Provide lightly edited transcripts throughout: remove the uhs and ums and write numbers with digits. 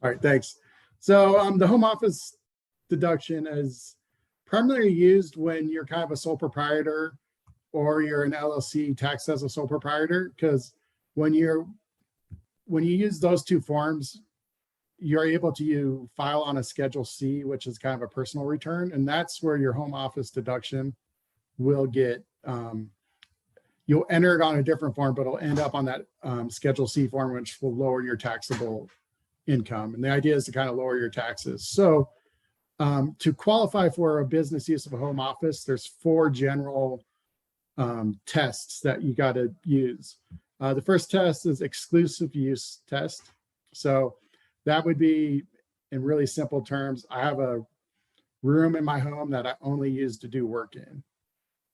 All right, thanks. So the home office deduction is primarily used when you're kind of a sole proprietor or you're an LLC taxed as a sole proprietor, because when you use those two forms, you're able to file on a Schedule C, which is kind of a personal return, and that's where your home office deduction will get. You'll enter it on a different form, but it'll end up on that Schedule C form, which will lower your taxable income. And the idea is to kind of lower your taxes. So to qualify for a business use of a home office, there's 4 general tests that you got to use. The first test is exclusive use test. So that would be, in really simple terms, I have a room in my home that I only use to do work in.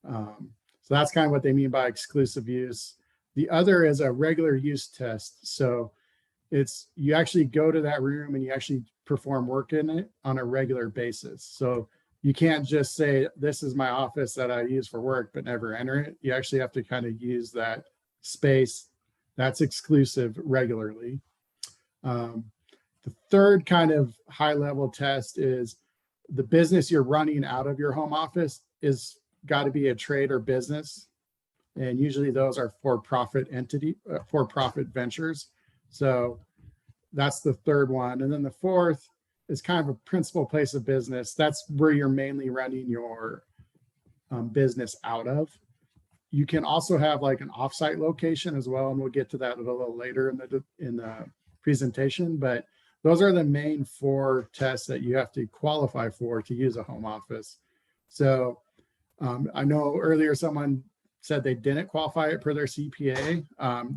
So that's kind of what they mean by exclusive use. The other is a regular use test. So it's, you actually go to that room and you actually perform work in it on a regular basis. So you can't just say, this is my office that I use for work, but never enter it. You actually have to kind of use that space that's exclusive regularly. The third kind of high level test is the business you're running out of your home office is got to be a trade or business. And usually those are for-profit for-profit ventures. So that's the third one. And then the fourth is kind of a principal place of business. That's where you're mainly running your business out of. You can also have like an offsite location as well. And we'll get to that a little later in the presentation, but those are the main 4 tests that you have to qualify for to use a home office. So I know earlier someone said they didn't qualify it per their CPA.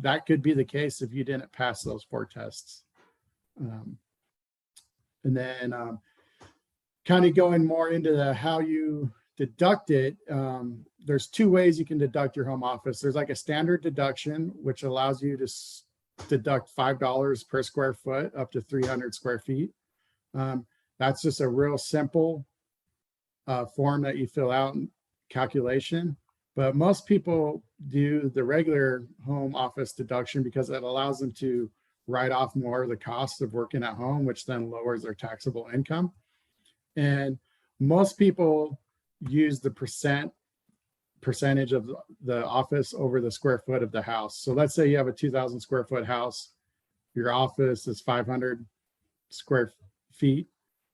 That could be the case if you didn't pass those 4 tests. And then kind of going more into how you deduct it, there's 2 ways you can deduct your home office. There's like a standard deduction, which allows you to deduct $5 per square foot up to 300 square feet. That's just a real simple form that you fill out and calculation. But most people do the regular home office deduction because it allows them to write off more of the cost of working at home, which then lowers their taxable income. And most people use the percentage of the office over the square foot of the house. So let's say you have a 2,000 square foot house, your office is 500 square feet.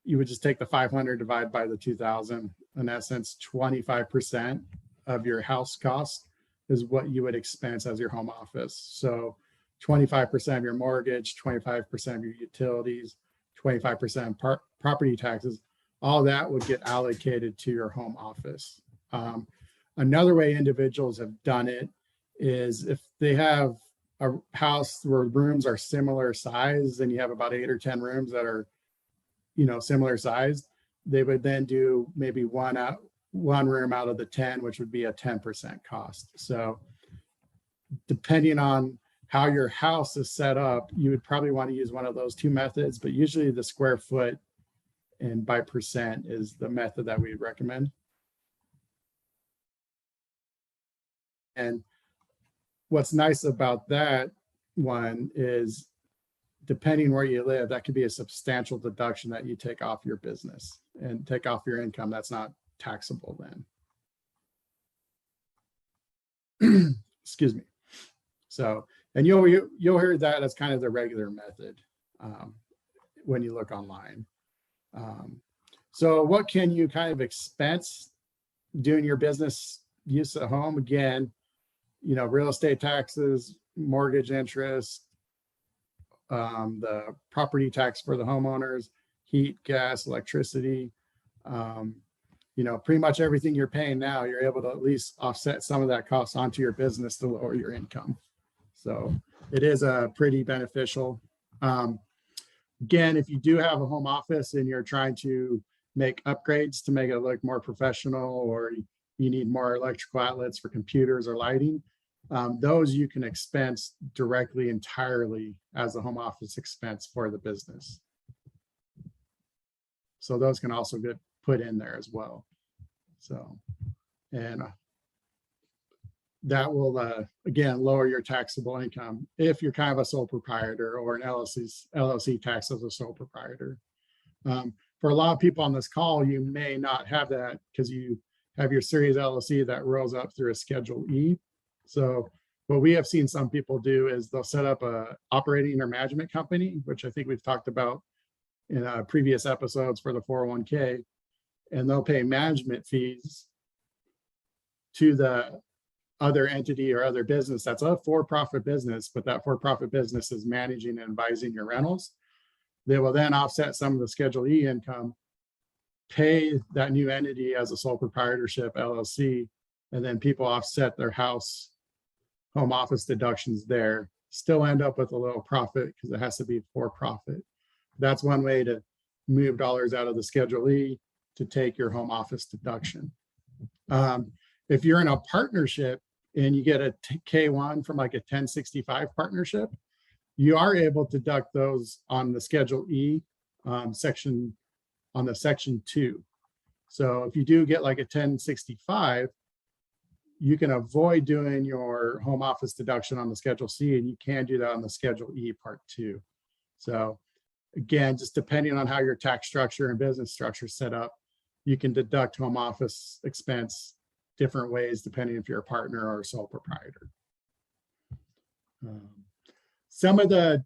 You would just take the 500 divided by the 2,000. In essence, 25% of your house cost is what you would expense as your home office. So 25% of your mortgage, 25% of your utilities, 25% property taxes, all that would get allocated to your home office. Another way individuals have done it is if they have a house where rooms are similar size and you have about 8 or 10 rooms that are, similar sized, they would then do maybe one room out of the 10, which would be a 10% cost. So depending on how your house is set up, you would probably want to use one of those 2 methods, but usually the square foot and by percent is the method that we recommend. And what's nice about that one is, depending where you live, that could be a substantial deduction that you take off your business and take off your income that's not taxable then. Excuse me. So, and you'll hear that as kind of the regular method when you look online. So what can you kind of expense doing your business use at home? Again, real estate taxes, mortgage interest, the property tax for the homeowners, heat, gas, electricity, pretty much everything you're paying now, you're able to at least offset some of that cost onto your business to lower your income. So it is pretty beneficial. Again, if you do have a home office and you're trying to make upgrades to make it look more professional, or you need more electrical outlets for computers or lighting, those you can expense directly entirely as a home office expense for the business. So those can also get put in there as well. So, and that will, again, lower your taxable income if you're kind of a sole proprietor or an LLC tax as a sole proprietor. For a lot of people on this call, you may not have that because you have your series LLC that rolls up through a Schedule E. So what we have seen some people do is they'll set up a operating or management company, which I think we've talked about in previous episodes for the 401k, and they'll pay management fees to the other entity or other business that's a for-profit business, but that for-profit business is managing and advising your rentals. They will then offset some of the Schedule E income, pay that new entity as a sole proprietorship LLC, and then people offset their house home office deductions there, still end up with a little profit because it has to be for profit. That's one way to move dollars out of the Schedule E to take your home office deduction. If you're in a partnership and you get a K1 from like a 1065 partnership, you are able to deduct those on the Schedule E section, on the Section 2. So if you do get like a 1065, you can avoid doing your home office deduction on the Schedule C, and you can do that on the Schedule E Part 2. So again, just depending on how your tax structure and business structure is set up, you can deduct home office expense different ways depending if you're a partner or a sole proprietor. Some of the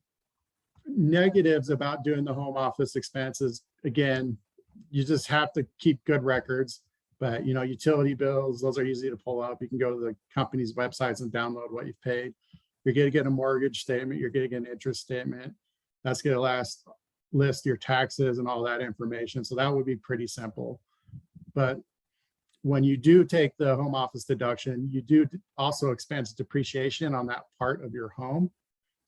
negatives about doing the home office expenses, again, you just have to keep good records. But utility bills, those are easy to pull up. You can go to the company's websites and download what you've paid. You're going to get a mortgage statement. You're going to get an interest statement. That's going to list your taxes and all that information. So that would be pretty simple. But when you do take the home office deduction, you do also expense depreciation on that part of your home.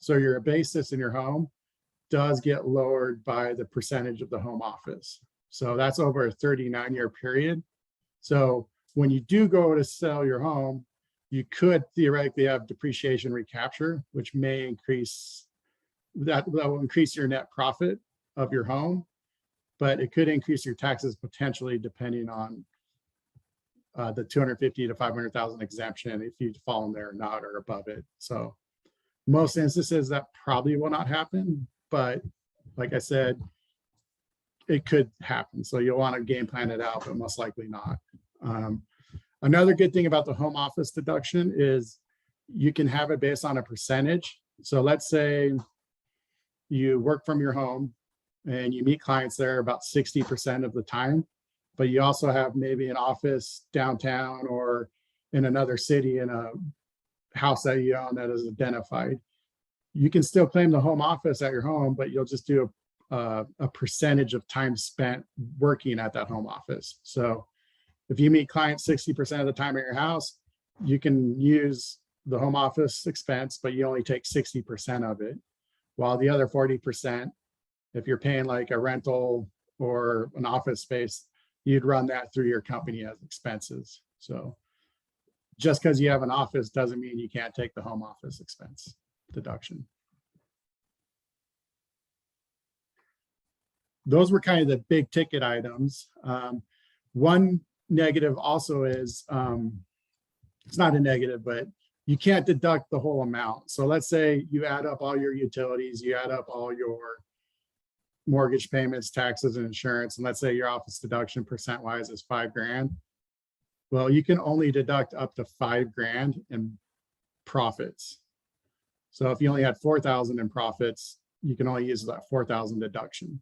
So your basis in your home does get lowered by the percentage of the home office. So that's over a 39-year period. So when you do go to sell your home, you could theoretically have depreciation recapture, which may increase, that will increase your net profit of your home, but it could increase your taxes potentially depending on the 250 to 500,000 exemption if you fall in there or not, or above it. So most instances that probably will not happen, but like I said, it could happen. So you'll want to game plan it out, but most likely not. Another good thing about the home office deduction is you can have it based on a percentage. So let's say you work from your home and you meet clients there about 60% of the time, but you also have maybe an office downtown or in another city in a house that you own that is identified. You can still claim the home office at your home, but you'll just do a percentage of time spent working at that home office. So if you meet clients 60% of the time at your house, you can use the home office expense, but you only take 60% of it. While the other 40%, if you're paying like a rental or an office space, you'd run that through your company as expenses. So just because you have an office doesn't mean you can't take the home office expense deduction. Those were kind of the big ticket items. One negative also is, it's not a negative, but you can't deduct the whole amount. So let's say you add up all your utilities, you add up all your mortgage payments, taxes, and insurance, and let's say your office deduction percent-wise is $5,000. Well, you can only deduct up to $5,000 in profits. So if you only had 4,000 in profits, you can only use that 4,000 deduction.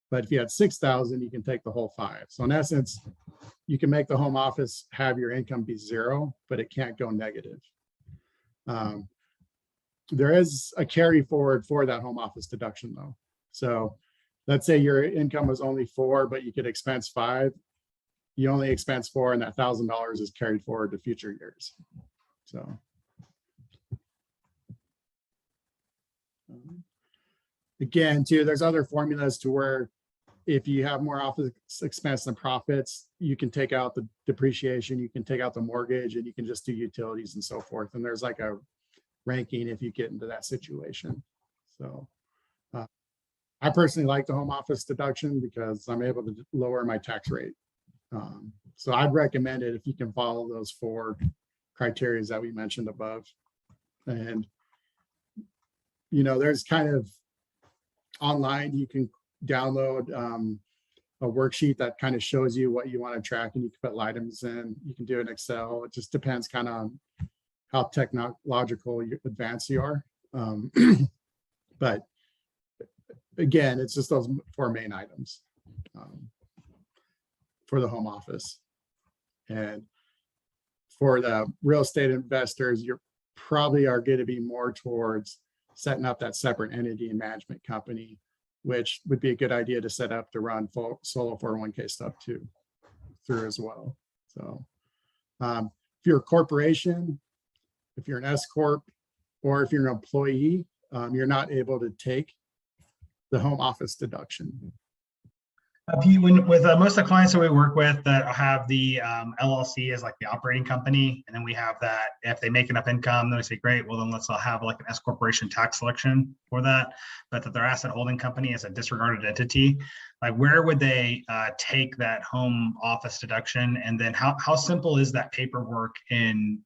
But if you had 6,000, you can take the whole 5. So in essence, you can make the home office have your income be 0, but it can't go negative. There is a carry forward for that home office deduction though. So let's say your income was only 4, but you could expense 5. You only expense 4, and that $1,000 is carried forward to future years. So again, too, there's other formulas to where if you have more office expense than profits, you can take out the depreciation, you can take out the mortgage, and you can just do utilities and so forth. And there's like a ranking if you get into that situation. So I personally like the home office deduction because I'm able to lower my tax rate. So I'd recommend it if you can follow those 4 criteria that we mentioned above. And, there's kind of online, you can download a worksheet that kind of shows you what you want to track, and you can put items in. You can do it in Excel. It just depends kind of on how technological advanced you are. But again, it's just those 4 main items for the home office. And for the real estate investors, you're probably are going to be more towards setting up that separate entity and management company, which would be a good idea to set up to run full solo 401k stuff through as well. So if you're a corporation, if you're an S Corp, or if you're an employee, you're not able to take the home office deduction. With most of the clients that we work with that have the LLC as like the operating company, and then we have that if they make enough income, then we say, great, well then let's have like an S corporation tax selection for that, but that their asset holding company is a disregarded entity. Like where would they take that home office deduction, and then how simple is that paperwork in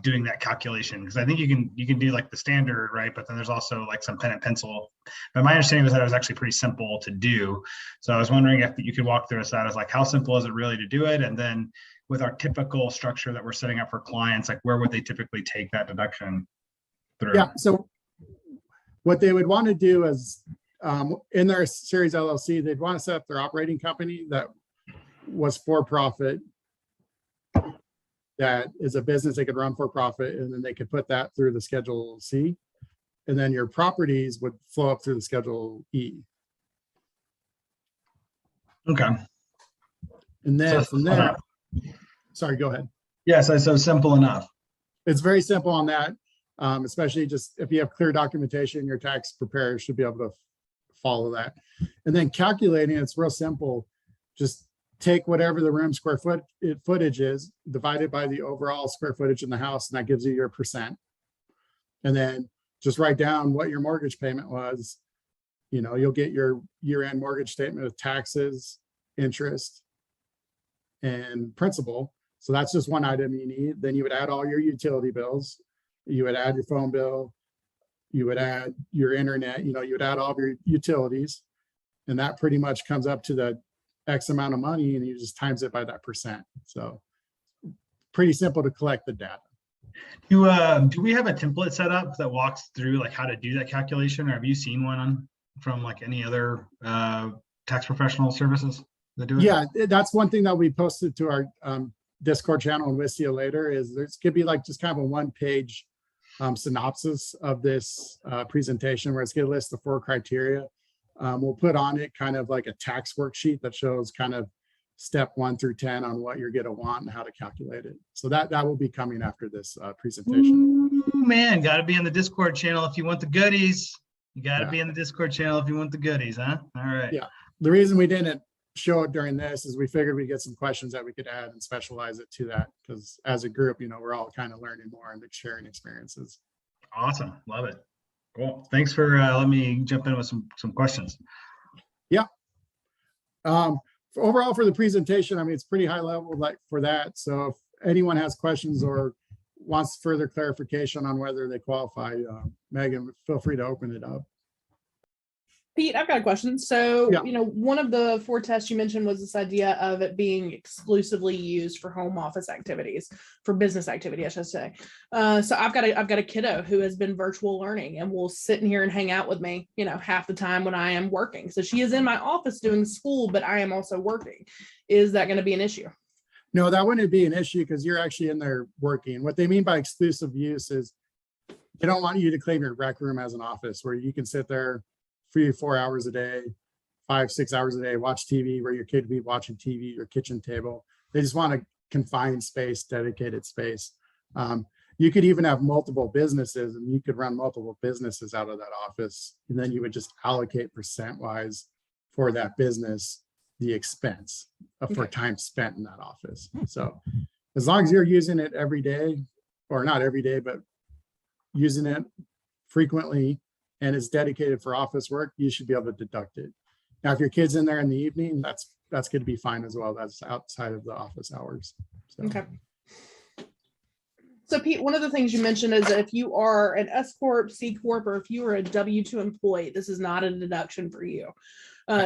doing that calculation? Because I think you can do like the standard, right? But then there's also like some pen and pencil. But my understanding was that it was actually pretty simple to do. So I was wondering if you could walk through us that as like how simple is it really to do it, and then with our typical structure that we're setting up for clients, like where would they typically take that deduction through? Yeah. So what they would want to do is in their series LLC, they'd want to set up their operating company that was for profit. That is a business they could run for profit, and then they could put that through the Schedule C, and then your properties would flow up through the Schedule E. Okay. And then So from there, sorry, go ahead. Yes, so simple enough. It's very simple on that, especially just if you have clear documentation, your tax preparer should be able to follow that. And then calculating, it's real simple. Just take whatever the room square footage is, divided by the overall square footage in the house, and that gives you your percent. And then just write down what your mortgage payment was. You'll get your year-end mortgage statement with taxes, interest, and principal. So that's just one item you need. Then you would add all your utility bills. You would add your phone bill. You would add your internet. You would add all of your utilities. And that pretty much comes up to the X amount of money, and you just times it by that percent. So pretty simple to collect the data. Do we have a template set up that walks through like how to do that calculation, or have you seen one from like any other tax professional services that do it? Yeah, that's one thing that we posted to our Discord channel, and we'll see you later, is there's could be like just kind of a one-page synopsis of this presentation where it's going to list the 4 criteria. We'll put on it kind of like a tax worksheet that shows kind of step 1 through 10 on what you're going to want and how to calculate it. So that will be coming after this presentation. Ooh, man, got to be in the Discord channel if you want the goodies. You got to be in the Discord channel if you want the goodies, huh? All right. Yeah. The reason we didn't show it during this is we figured we'd get some questions that we could add and specialize it to that, because as a group, we're all kind of learning more and sharing experiences. Awesome. Love it. Cool. Thanks for letting me jump in with some questions. Yeah. Overall for the presentation, it's pretty high level like for that. So if anyone has questions or wants further clarification on whether they qualify, Megan, feel free to open it up. Pete, I've got a question. So, Yeah. One of the 4 tests you mentioned was this idea of it being exclusively used for home office activities, for business activity, I should say. So I've got a kiddo who has been virtual learning and will sit in here and hang out with me, half the time when I am working. So she is in my office doing school, but I am also working. Is that going to be an issue? No, that wouldn't be an issue because you're actually in there working. What they mean by exclusive use is they don't want you to claim your rec room as an office where you can sit there 3-4 hours a day, 5-6 hours a day, watch TV, where your kid would be watching TV, your kitchen table. They just want a confined space, dedicated space. You could even have multiple businesses, and you could run multiple businesses out of that office. And then you would just allocate percent-wise for that business, the expense for time spent in that office. So as long as you're using it every day, or not every day, but using it frequently, and it's dedicated for office work, you should be able to deduct it. Now, if your kid's in there in the evening, that's going to be fine as well. That's outside of the office hours. So. Okay. So Pete, one of the things you mentioned is that if you are an S Corp, C Corp, or if you are a W-2 employee, this is not a deduction for you.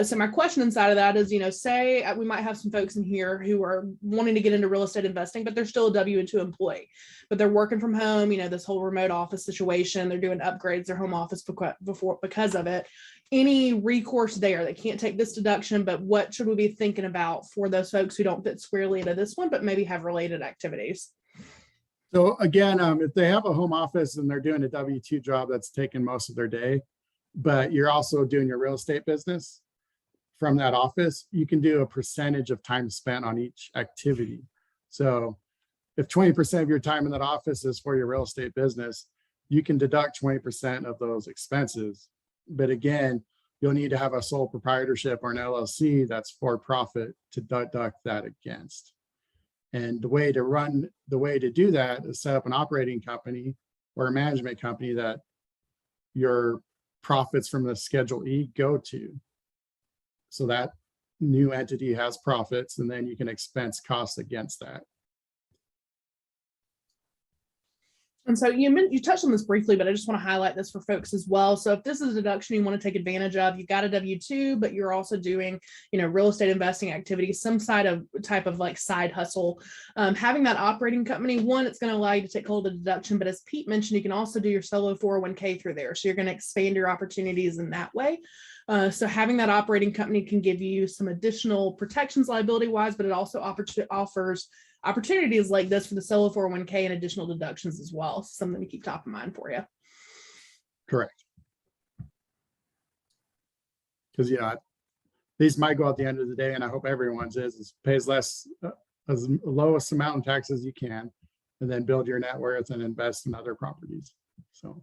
So my question inside of that is, say we might have some folks in here who are wanting to get into real estate investing, but they're still a W-2 employee, but they're working from home, this whole remote office situation, they're doing upgrades, their home office because of it. Any recourse there? They can't take this deduction, but what should we be thinking about for those folks who don't fit squarely into this one, but maybe have related activities? So again, if they have a home office and they're doing a W-2 job that's taking most of their day, but you're also doing your real estate business from that office, you can do a percentage of time spent on each activity. So if 20% of your time in that office is for your real estate business, you can deduct 20% of those expenses. But again, you'll need to have a sole proprietorship or an LLC that's for profit to deduct that against. And the way to do that is set up an operating company or a management company that your profits from the Schedule E go to. So that new entity has profits, and then you can expense costs against that. And so you touched on this briefly, but I just want to highlight this for folks as well. So if this is a deduction you want to take advantage of, you've got a W-2, but you're also doing, real estate investing activities, some type of like side hustle. Having that operating company, one, it's going to allow you to take hold of the deduction, but as Pete mentioned, you can also do your solo 401k through there. So you're going to expand your opportunities in that way. So having that operating company can give you some additional protections liability wise, but it also offers opportunities like this for the solo 401k and additional deductions as well. Something to keep top of mind for you. Correct. Because these might go at the end of the day, and I hope everyone's is pays less, as lowest amount in taxes you can, and then build your net worth and invest in other properties. So